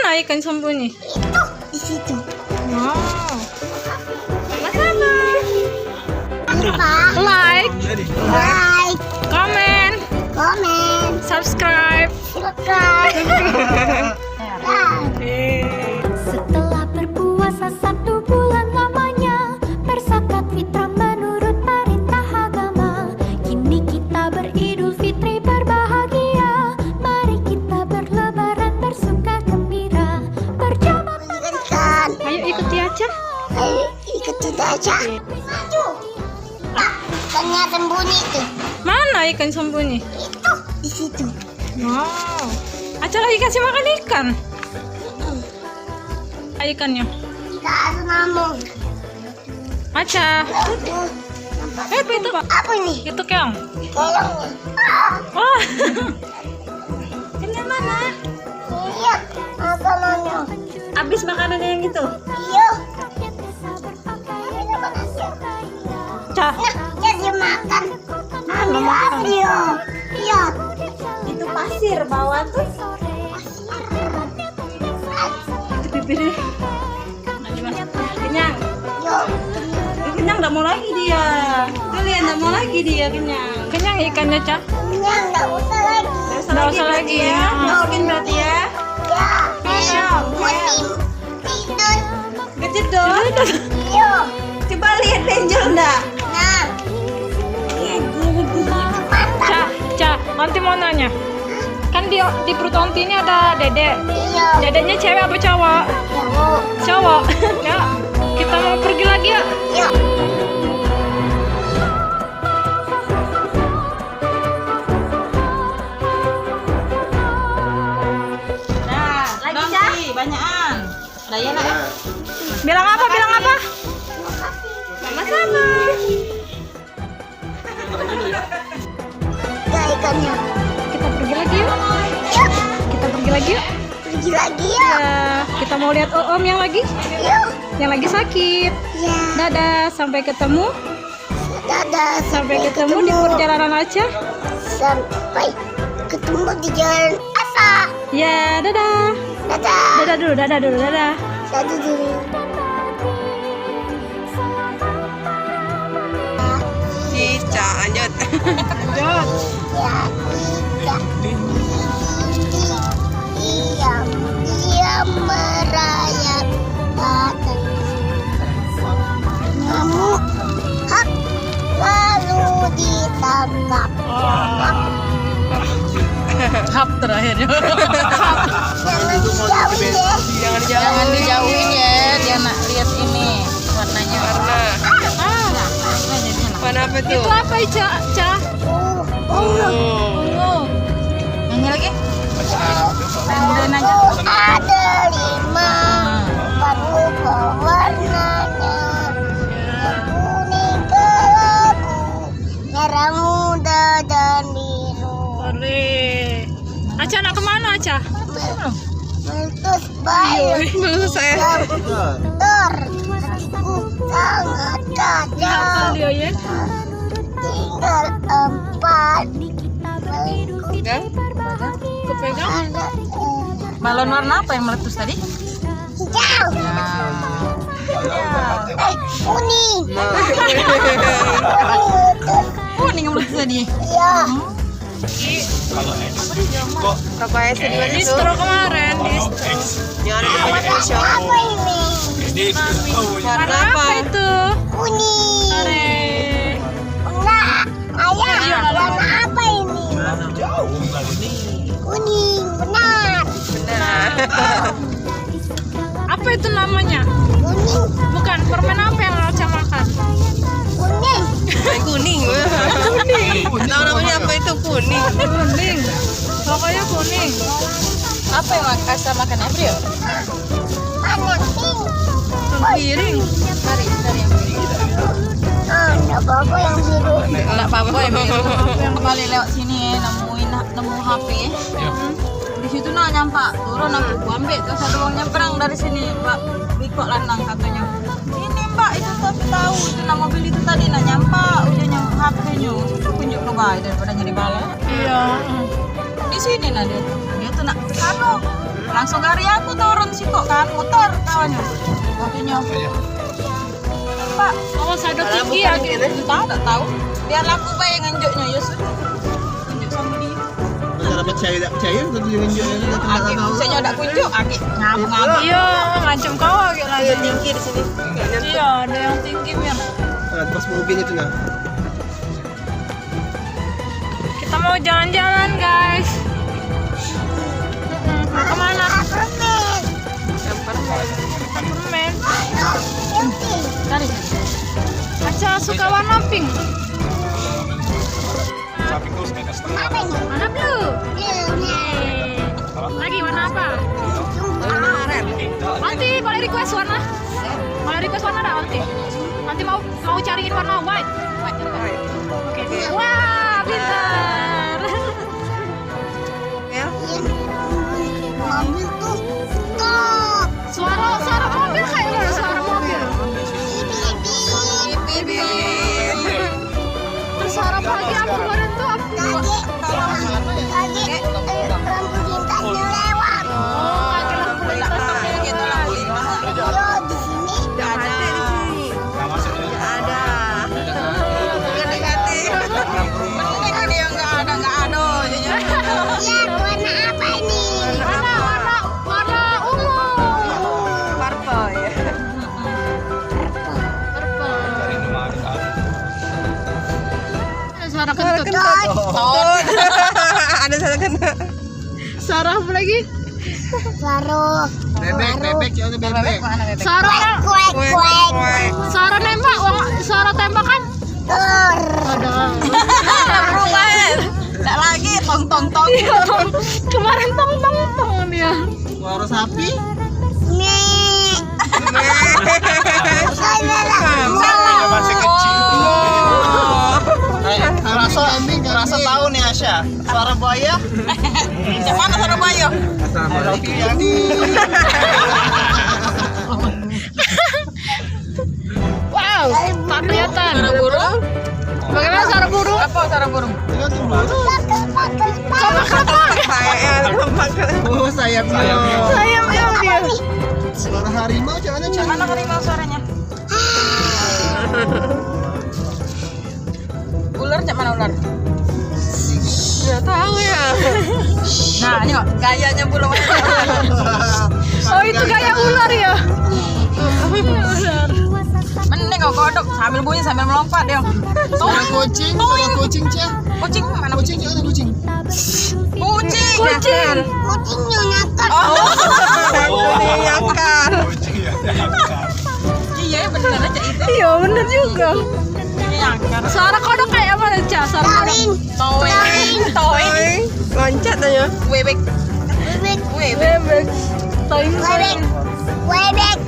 Mana ikan sembunyi? Itu di situ. Wow. Sama-sama. Like, Like, comment, subscribe. Setelah berpuasa 1 bulan lamanya, berzakat fitrah menurut perintah agama. Kini kita beridul fitri berbahagia. Mari kita berlebaran bersuka gembira. Berjabat Ikan. Ayo ikuti aja. Ayo ikutin aja. Maju. Ikannya sembunyi tuh. Mana ikan sembunyi? Itu di situ. Wow. Aca lagi kasih makan ikan. Ikannya. Kasih namu. Aca. Itu Apa ini? itu keong. Keong. Oh. Kenyang mana? Lihat makanannya. Habis makanannya yang itu. Iya. Cah. Nah, jadi makan. Ambil. Lihat. Itu pasir bawah tuh. Itu bibirnya. Kenyang. Yuk. Kenyang nggak mau lagi dia. Tuh lihat nggak mau lagi dia kenyang. Kenyang ikannya Cah. Ini nggak usah lagi. Nggak usah lagi ya. Masukin berarti ya. Ya. Kenyang. Tidur. Kejedot. Yuk. Coba lihat benjol enggak? Nah. Cah, nanti mau nanya. Kan di perut onti ini ada dedek. Iya. Dedeknya cewek apa cowok? Yuk. Cowok. Ya, kita mau pergi lagi ya. Yuk. Nah, lagi Cah. Banyakan. Raya nak. Bilang apa? Bilang apa? Sama-sama. Ya ikannya. Kita pergi lagi yuk. Yuk. Kita pergi lagi yuk. Pergi lagi ya. Ya, kita mau lihat Om yang lagi Yuk. sakit. Ya. Dadah, sampai ketemu. Dadah. Sampai ketemu di perjalanan aja. Sampai ketemu di jalan asa. Ya, dadah. Dadah. Dadah dulu, dadah dulu, dadah. Dadah dulu. Cica, lanjut. Lanjut. Ya, dia merayakan ngamuk hak lalu ditangkap. Hap terakhirnya. Jangan dijauhin deh. Jangan dijauhin ya, dia nak lihat ini warnanya. Warna. Warna apa tuh? Itu apa Ica? Cah? Oh. Nyanyi lagi? Pengen aja. Ada 5 berubah warnanya. Yang kuning kelabu, merah muda dan biru. Ore. Aca nak kemana Aca? Meletus bayu Belum selesai. Dor, hatiku sangat kacau. Dia ya. Tinggal 4 Pegang. Kepegang. ada Balon warna apa yang meletus tadi? hijau. Kuning. Kuning yang meletus tadi. Iya. Apa ya sedih banget tuh? Distro kemarin. Jangan ada di shop. Apa ini? Warna apa? Itu? Kuning. Ore. Enggak. Ayah, warna apa ini? Kuning. Benar. Benar. Apa itu namanya? Kuning. Bukan, permen apa yang Aca makan? Kuning. Kuning. Tahu namanya apa itu kuning? Kuning. Pokoknya kuning. Apa yang Aca makan April? Mana pink? Piring. Cari yang piring. Enggak apa-apa yang biru. Enggak apa-apa yang biru. Yang kembali lewat sini nemu HP. Di situ nak nyampak turun aku ambil terus ada uang nyebrang dari sini Pak Biko Lanang katanya. Ini Mbak itu tapi tahu itu nama mobil itu tadi nak nyampak udah nyampe HP-nya. Aku tunjuk ke bayi daripada nyari bala. Iya. Di sini nah dia tuh nak kesana. Langsung hari aku turun sih kok kan motor kawannya. Waktunya. Pak, Awas ada tinggi ya gitu. entah enggak tahu. Biar aku bayang nganjuknya ya sudah. Nganjuk sama dia. Cara percaya untuk tunjuk-tunjuk Aki busanya udah kunjuk, aki ngabung-ngabung. Iya, ngancam kau lagi lagi. Tinggi di sini. Iya, ada yang tinggi Mir. pas mobil itu nah. Kita mau jalan-jalan guys. Mau kemana? Permen. Cari. Aca suka warna pink. Mana blue? Lagi warna apa? Nanti boleh request warna. Boleh request warna dah nanti. Nanti mau cariin warna white. Oke. Wah, pintar. Mobil tuh stop. Suara mobil kayak mana suara mobil? Terus suara pagi aku kemarin tuh aku Kaget lampu lintasnya lewat. Oh, kaget lampu lintasnya Gitu lampu lintas. Yo di sini Ada di sini. Ada. Mending ini yang nggak ada jadinya. lihat warna apa ini? warna ungu. Purple ya. Ada suara kentut. Ada satu kena. Suara apa lagi? Baru Bebek ya ada bebek. Suara kuek kuek. suara nembak, suara tembakan. Ada. Perubahan. Nggak lagi tong. Kemarin tong dia. Suara sapi. Nih. Rasa tahu nih Asya. Suara buaya. Yang mana Surabaya? Wow, tak kelihatan. Suara burung? Bagaimana suara burung? Apa suara burung? Coba kelepak. Oh sayapnya. Sayang dia. Suara harimau jangan Yang mana harimau suaranya? Ular cak mana ular? Nggak tahu ya. Nah, ini kok gayanya burung. Oh, itu kayak ular ya. Mending kau kodok sambil bunyi sambil melompat dia. Suara kucing. Cah. Kucing mana? Kucing jangan kucing. Kucing. Kucing. Kucingnya nyakar. Iya bener aja itu. Iya, bener juga. Nyangkar. Suara kodok kayak apa, Ca? Suara kodok. Toing. Loncat aja. Webek. Bebek. Toing. Webek. Webek.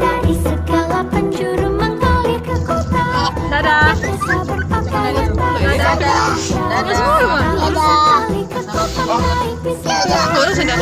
Dari segala penjuru mengalir ke kota. Dadah. Dadah. Terus mau gimana? Sekali ke kota lain bisa Terus sudah.